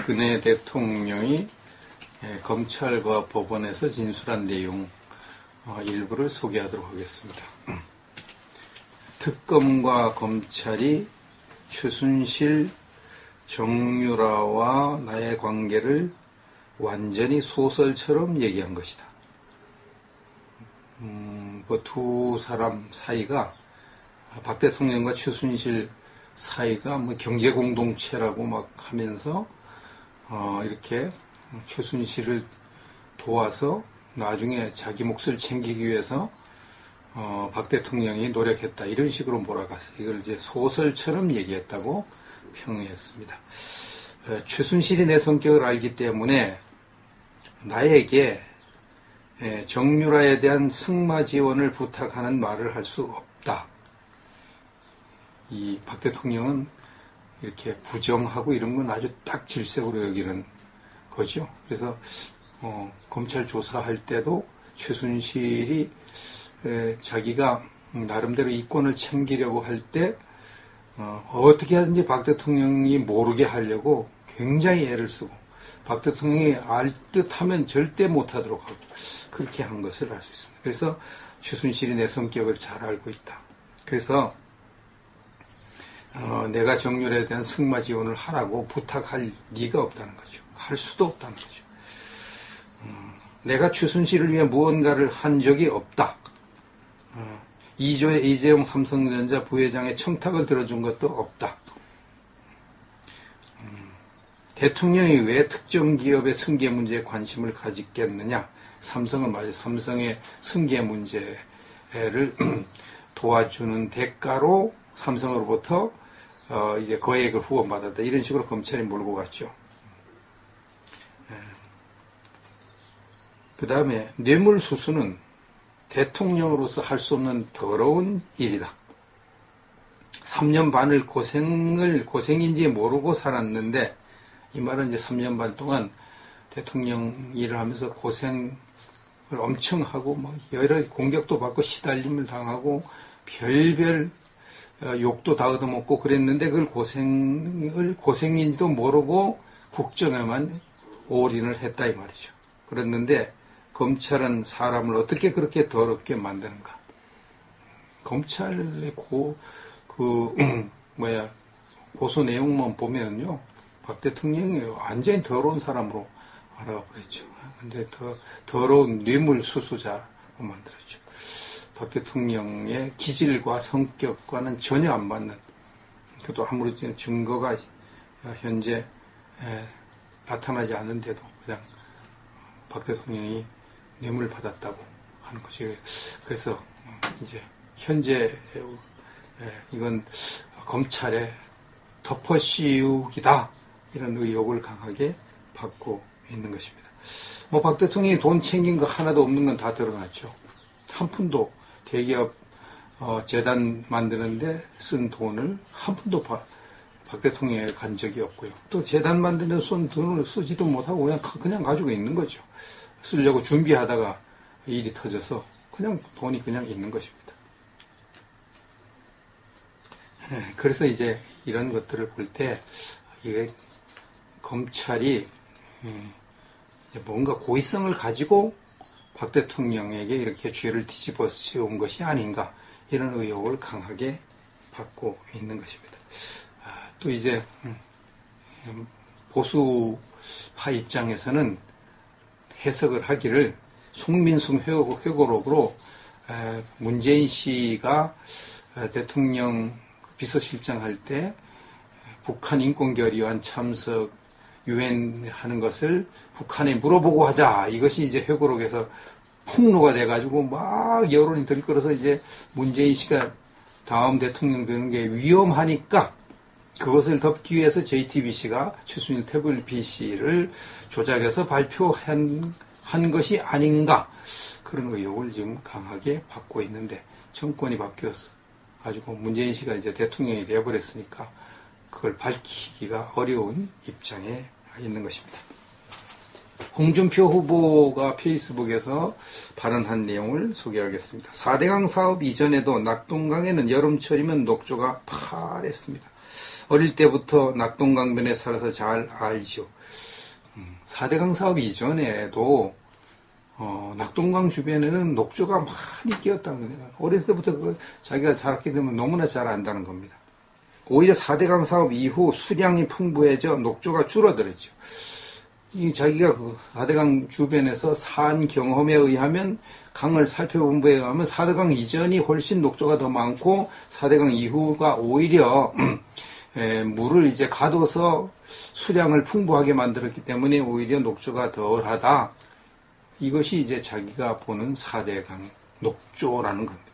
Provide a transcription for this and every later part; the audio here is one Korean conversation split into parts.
박근혜 대통령이 검찰과 법원에서 진술한 내용 일부를 소개하도록 하겠습니다. 특검과 검찰이 최순실, 정유라와 나의 관계를 완전히 소설처럼 얘기한 것이다. 두 사람 사이가, 박 대통령과 최순실 사이가 경제 공동체라고 막 하면서 이렇게 최순실을 도와서 나중에 자기 몫을 챙기기 위해서 박 대통령이 노력했다, 이런 식으로 몰아갔어요. 이걸 이제 소설처럼 얘기했다고 평했습니다. 최순실이 내 성격을 알기 때문에 나에게 정유라에 대한 승마 지원을 부탁하는 말을 할 수 없다. 이 박 대통령은 이렇게 부정하고 이런 건 아주 딱 질색으로 여기는 거죠. 그래서 검찰 조사할 때도 최순실이 자기가 나름대로 이권을 챙기려고 할 때 어떻게 하든지 박 대통령이 모르게 하려고 굉장히 애를 쓰고, 박 대통령이 알 듯하면 절대 못하도록 하고, 그렇게 한 것을 알 수 있습니다. 그래서 최순실이 내 성격을 잘 알고 있다. 그래서 내가 정유라에 대한 승마 지원을 하라고 부탁할 리가 없다는 거죠. 할 수도 없다는 거죠. 내가 최순실을 위해 무언가를 한 적이 없다. 이재용 삼성전자 부회장의 청탁을 들어준 것도 없다. 대통령이 왜 특정 기업의 승계 문제에 관심을 가지겠느냐? 삼성은 말이죠. 삼성의 승계 문제를 도와주는 대가로 삼성으로부터 이제 거액을 후원받았다, 이런 식으로 검찰이 몰고 갔죠. 그 다음에 뇌물수수는 대통령으로서 할 수 없는 더러운 일이다. 3년 반을 고생인지 모르고 살았는데, 이 말은 이제 3년 반 동안 대통령 일을 하면서 고생을 엄청 하고, 여러 공격도 받고 시달림을 당하고 별별 욕도 다 얻어먹고 그랬는데, 그걸 고생인지도 모르고 국정에만 올인을 했다, 이 말이죠. 그랬는데 검찰은 사람을 어떻게 그렇게 더럽게 만드는가? 검찰의 고소 내용만 보면요, 박 대통령이 완전히 더러운 사람으로 알아버렸죠. 근데 더러운 뇌물 수수자로 만들었죠. 박 대통령의 기질과 성격과는 전혀 안 맞는, 그것도 아무리 증거가 현재 나타나지 않은데도 그냥 박 대통령이 뇌물을 받았다고 하는 거죠. 그래서 이제 현재 이건 검찰의 덮어씌우기다, 이런 의혹을 강하게 받고 있는 것입니다. 박 대통령이 돈 챙긴 거 하나도 없는 건 다 드러났죠. 한 푼도 대기업 재단 만드는데 쓴 돈을 한 푼도 박 대통령에 간 적이 없고요. 또 재단 만드는 쓴 돈을 쓰지도 못하고 그냥 가지고 있는 거죠. 쓰려고 준비하다가 일이 터져서 그냥 돈이 그냥 있는 것입니다. 그래서 이제 이런 것들을 볼 때 이게 검찰이 뭔가 고의성을 가지고 박 대통령에게 이렇게 죄를 뒤집어 씌운 것이 아닌가, 이런 의혹을 강하게 받고 있는 것입니다. 또 이제 보수파 입장에서는 해석을 하기를, 송민순 회고록으로 문재인 씨가 대통령 비서실장 할 때 북한 인권결의안 참석 유엔하는 것을 북한에 물어보고 하자, 이것이 이제 회고록에서 폭로가 돼가지고 막 여론이 들끓어서 이제 문재인 씨가 다음 대통령 되는 게 위험하니까 그것을 덮기 위해서 JTBC가 최순실 태블릿 PC를 조작해서 발표한 것이 아닌가, 그런 의혹을 지금 강하게 받고 있는데, 정권이 바뀌어서 가지고 문재인 씨가 이제 대통령이 되어버렸으니까 그걸 밝히기가 어려운 입장에 있는 것입니다. 홍준표 후보가 페이스북에서 발언한 내용을 소개하겠습니다. 4대강 사업 이전에도 낙동강에는 여름철이면 녹조가 파랬습니다. 어릴 때부터 낙동강변에 살아서 잘 알지요. 4대강 사업 이전에도 낙동강 주변에는 녹조가 많이 끼었다는 거예요. 어렸을 때부터 자기가 자랐기 때문에 너무나 잘 안다는 겁니다. 오히려 4대강 사업 이후 수량이 풍부해져 녹조가 줄어들었죠. 자기가 그 4대강 주변에서 산 경험에 의하면 강을 살펴본 바에 의하면 4대강 이전이 훨씬 녹조가 더 많고 4대강 이후가 오히려 물을 이제 가둬서 수량을 풍부하게 만들었기 때문에 오히려 녹조가 덜하다. 이것이 이제 자기가 보는 4대강 녹조라는 겁니다.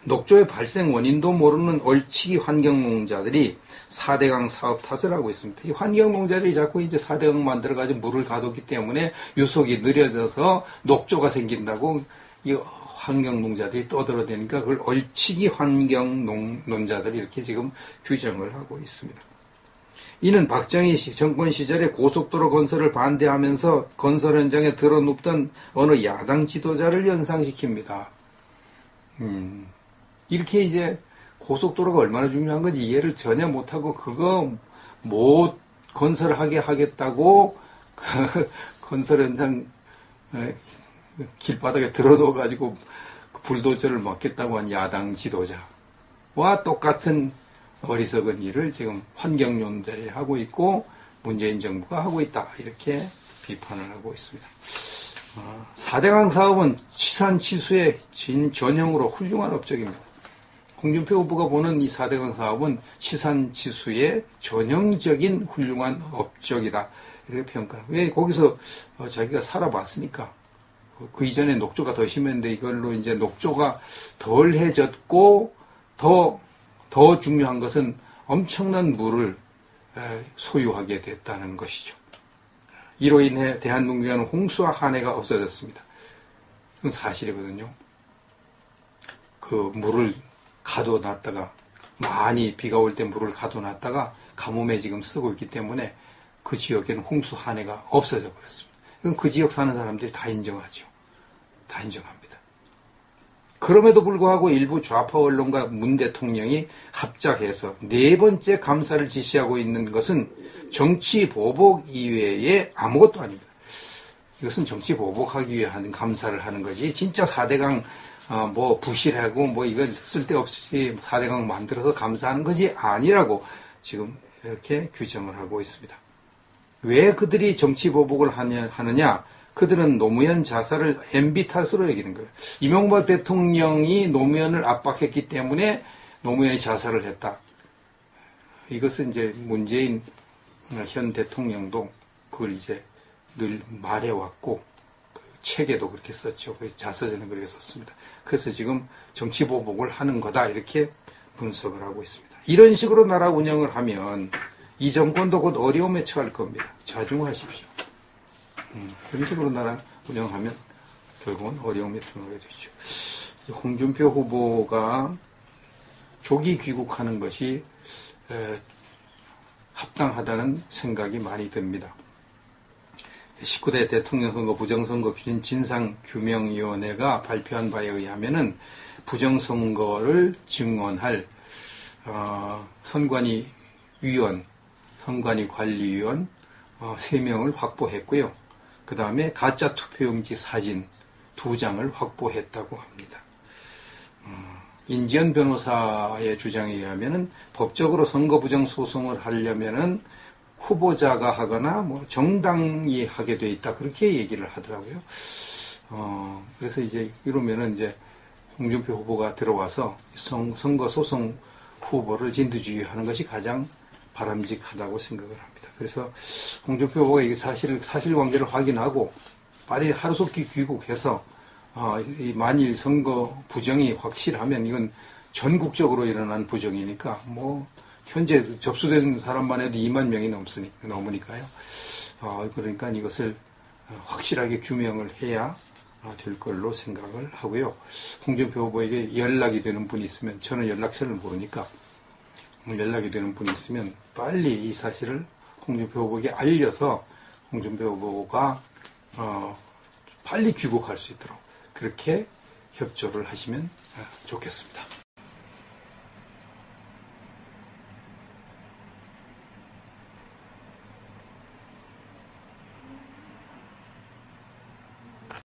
녹조의 발생 원인도 모르는 얼치기 환경농자들이 4대강 사업 탓을 하고 있습니다. 이 환경농자들이 자꾸 이제 4대강 만들어가지고 물을 가뒀기 때문에 유속이 느려져서 녹조가 생긴다고 이 환경농자들이 떠들어대니까 그걸 얼치기 환경농자들이 이렇게 지금 규정을 하고 있습니다. 이는 박정희 정권 시절에 고속도로 건설을 반대하면서 건설 현장에 드러눕던 어느 야당 지도자를 연상시킵니다. 이렇게 이제 고속도로가 얼마나 중요한 건지 이해를 전혀 못하고 그거 못 건설하게 하겠다고 건설 현장 길바닥에 들어둬가지고 불도저를 막겠다고 한 야당 지도자와 똑같은 어리석은 일을 지금 환경론자들이 하고 있고 문재인 정부가 하고 있다. 이렇게 비판을 하고 있습니다. 4대강 사업은 치산치수의 전형으로 훌륭한 업적입니다. 홍준표 후보가 보는 이 4대강 사업은 치산치수의 전형적인 훌륭한 업적이다. 이렇게 평가합니다. 왜 거기서 자기가 살아봤으니까. 그 이전에 녹조가 더 심했는데 이걸로 이제 녹조가 덜해졌고 더 중요한 것은 엄청난 물을 소유하게 됐다는 것이죠. 이로 인해 대한민국에는 홍수와 한해가 없어졌습니다. 이건 사실이거든요. 그 물을 가둬놨다가 많이 비가 올 때 물을 가둬놨다가 가뭄에 지금 쓰고 있기 때문에 그 지역에는 홍수 한해가 없어져 버렸습니다. 이건 그 지역 사는 사람들이 다 인정하죠. 다 인정합니다. 그럼에도 불구하고 일부 좌파 언론과 문 대통령이 합작해서 4번째 감사를 지시하고 있는 것은 정치 보복 이외에 아무것도 아닙니다. 이것은 정치 보복하기 위해 하는 감사를 하는 거지. 진짜 4대강 부실하고 이건 쓸데없이 4대강 만들어서 감사하는 것이 아니라고 지금 이렇게 규정을 하고 있습니다. 왜 그들이 정치 보복을 하느냐? 그들은 노무현 자살을 MB 탓으로 여기는 거예요. 이명박 대통령이 노무현을 압박했기 때문에 노무현이 자살을 했다. 이것은 이제 문재인 현 대통령도 그걸 이제 늘 말해왔고, 그 책에도 그렇게 썼죠. 그 자서전에 그렇게 썼습니다. 그래서 지금 정치보복을 하는 거다. 이렇게 분석을 하고 있습니다. 이런 식으로 나라 운영을 하면 이 정권도 곧 어려움에 처할 겁니다. 자중하십시오. 그런 식으로 나라 운영하면 결국은 어려움에 들어가게 되죠. 홍준표 후보가 조기 귀국하는 것이 합당하다는 생각이 많이 듭니다. 19대 대통령 선거 부정선거 진상규명위원회가 발표한 바에 의하면은 부정선거를 증언할 선관위관리위원 3명을 확보했고요. 그 다음에 가짜 투표용지 사진 2장을 확보했다고 합니다. 인지연 변호사의 주장에 의하면은 법적으로 선거 부정 소송을 하려면은 후보자가 하거나 정당이 하게 돼 있다. 그렇게 얘기를 하더라고요. 그래서 이제 이러면은 이제 홍준표 후보가 들어와서 선거 소송 후보를 진두지휘하는 것이 가장 바람직하다고 생각을 합니다. 그래서 홍준표 후보가 이게 사실관계를 확인하고 빨리 하루속히 귀국해서 만일 선거 부정이 확실하면 이건 전국적으로 일어난 부정이니까 현재 접수된 사람만 해도 2만 명이 넘으니까요. 그러니까 이것을 확실하게 규명을 해야 될 걸로 생각을 하고요. 홍준표 후보에게 연락이 되는 분이 있으면, 저는 연락처를 모르니까 연락이 되는 분이 있으면 빨리 이 사실을 홍준표 후보에게 알려서 홍준표 후보가 빨리 귀국할 수 있도록 그렇게 협조를 하시면 좋겠습니다.